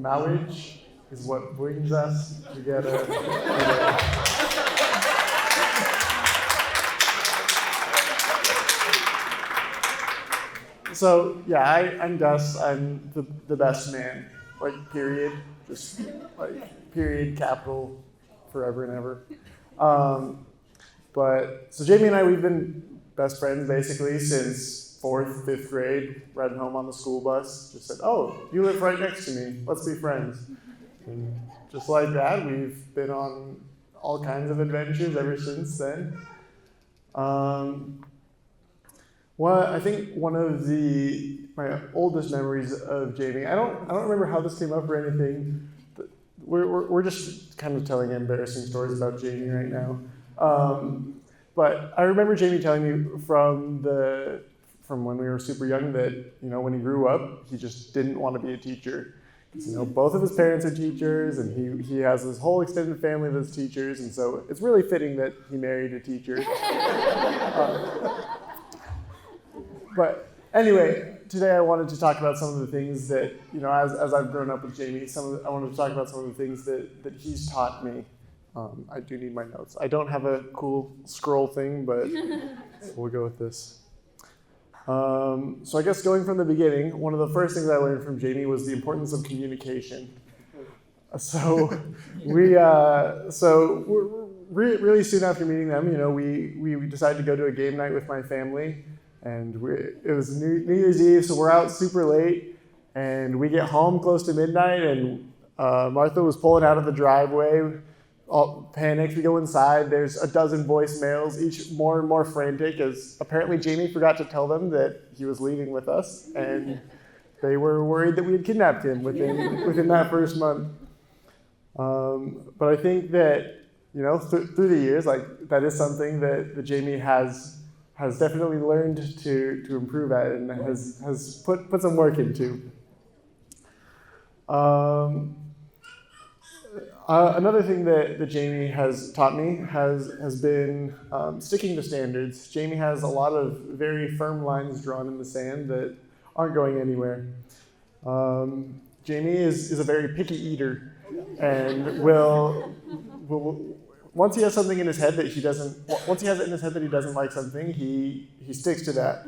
Marriage is what brings us together. So yeah, I'm Gus. I'm the best man. Like period. Just like period, capital, forever and ever. But so Jamie and I, we've been best friends basically since 4th, 5th grade. Riding home on the school bus, just said, "Oh, you live right next to me. Let's be friends." And just like that, we've been on all kinds of adventures ever since then. I think one of my oldest memories of Jamie, I don't remember how this came up or anything. But we're just kind of telling embarrassing stories about Jamie right now. But I remember Jamie telling me from when we were super young that when he grew up, he just didn't want to be a teacher. Both of his parents are teachers, and he has this whole extended family that's teachers, and so it's really fitting that he married a teacher. But anyway, today I wanted to talk about some of the things that, as I've grown up with Jamie, I wanted to talk about some of the things that he's taught me. I do need my notes. I don't have a cool scroll thing, but we'll go with this. So I guess going from the beginning, one of the first things I learned from Jamie was the importance of communication. So really soon after meeting them, we decided to go to a game night with my family. And it was New Year's Eve, so we're out super late, and we get home close to midnight, and Martha was pulling out of the driveway, all panicked. We go inside, there's a dozen voicemails, each more and more frantic, as apparently Jamie forgot to tell them that he was leaving with us, and they were worried that we had kidnapped him within that first month. But I think that, through the years, that is something that Jamie has definitely learned to improve at and has put some work into. Another thing that Jamie has taught me has been sticking to standards. Jamie has a lot of very firm lines drawn in the sand that aren't going anywhere. Jamie is a very picky eater and will once he has something in his head that he doesn't like something, he sticks to that.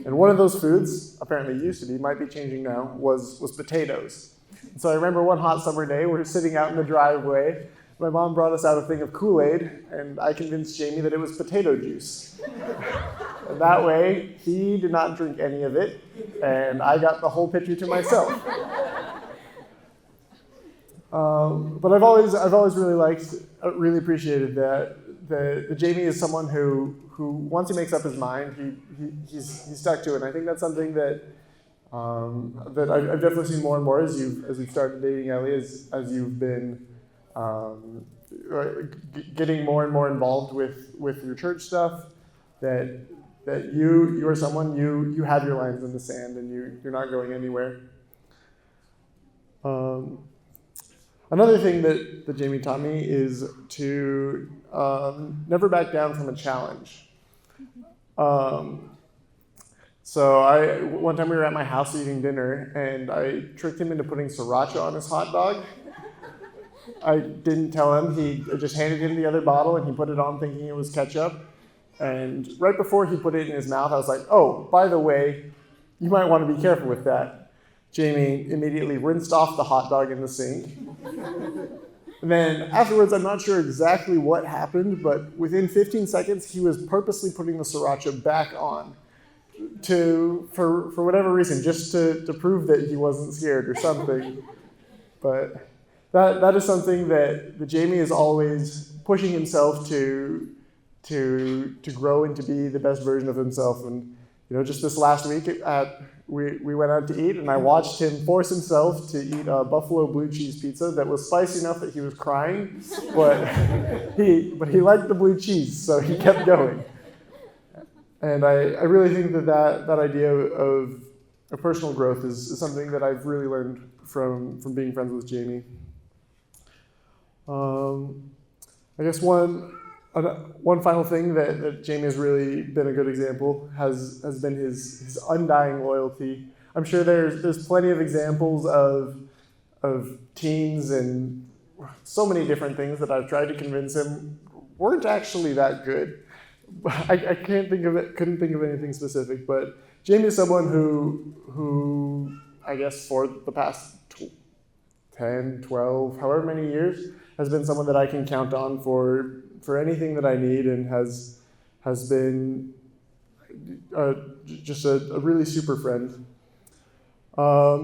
And one of those foods, apparently used to be, might be changing now, was potatoes. And so I remember one hot summer day, we're sitting out in the driveway. My mom brought us out a thing of Kool-Aid, and I convinced Jamie that it was potato juice. And that way, he did not drink any of it, and I got the whole pitcher to myself. But I've always really appreciated that Jamie is someone who once he makes up his mind, he's stuck to it. And I think that's something that I've definitely seen more and more as you've started dating Ellie, as you've been getting more and more involved with your church stuff. That you are someone you have your lines in the sand and you're not going anywhere. Another thing that Jamie taught me is to never back down from a challenge. So one time we were at my house eating dinner, and I tricked him into putting sriracha on his hot dog. I didn't tell him. I just handed him the other bottle, and he put it on thinking it was ketchup. And right before he put it in his mouth, I was like, "Oh, by the way, you might want to be careful with that." Jamie immediately rinsed off the hot dog in the sink. And then afterwards, I'm not sure exactly what happened, but within 15 seconds, he was purposely putting the sriracha back on for whatever reason, just to prove that he wasn't scared or something. But that is something that Jamie is always pushing himself to grow and to be the best version of himself. And just this last week we went out to eat, and I watched him force himself to eat a buffalo blue cheese pizza that was spicy enough that he was crying, but he liked the blue cheese, so he kept going. And I really think that idea of personal growth is something that I've really learned from being friends with Jamie. I guess one final thing that Jamie has really been a good example has been his undying loyalty. I'm sure there's plenty of examples of of teams and so many different things that I've tried to convince him weren't actually that good. I couldn't think of anything specific, but Jamie is someone who I guess for the past 10, 12, however many years, has been someone that I can count on for anything that I need, and has been just a really super friend. I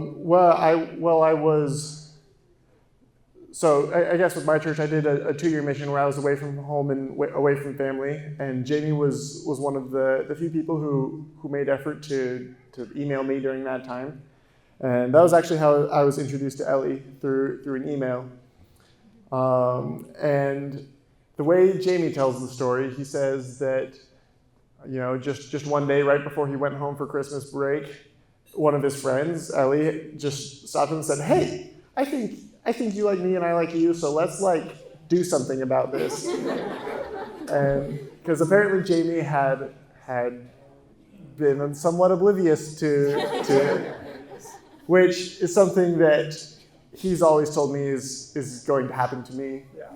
guess with my church, I did a 2-year mission where I was away from home and away from family, and Jamie was one of the few people who made effort to email me during that time. And that was actually how I was introduced to Ellie, through an email. And the way Jamie tells the story, he says that, just one day right before he went home for Christmas break, one of his friends, Ellie, just stopped him and said, "Hey, I think you like me and I like you, so let's do something about this." And because apparently Jamie had been somewhat oblivious to which is something that he's always told me is going to happen to me. Yeah.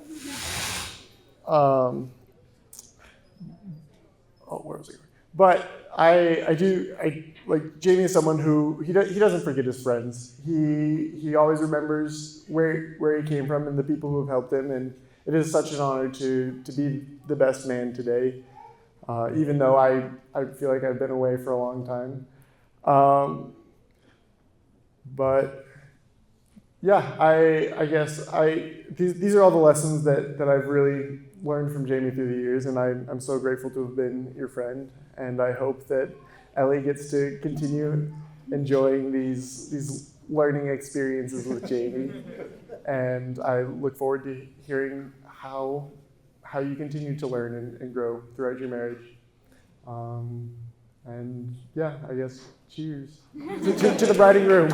Where was I going? But Jamie is someone who he doesn't forget his friends. He always remembers where he came from and the people who have helped him, and it is such an honor to be the best man today, even though I feel like I've been away for a long time. But yeah, I guess these are all the lessons that I've really learned from Jamie through the years, and I'm so grateful to have been your friend, and I hope that Ellie gets to continue enjoying these learning experiences with Jamie, and I look forward to hearing how you continue to learn and grow throughout your marriage. And yeah, I guess cheers to the bride and groom.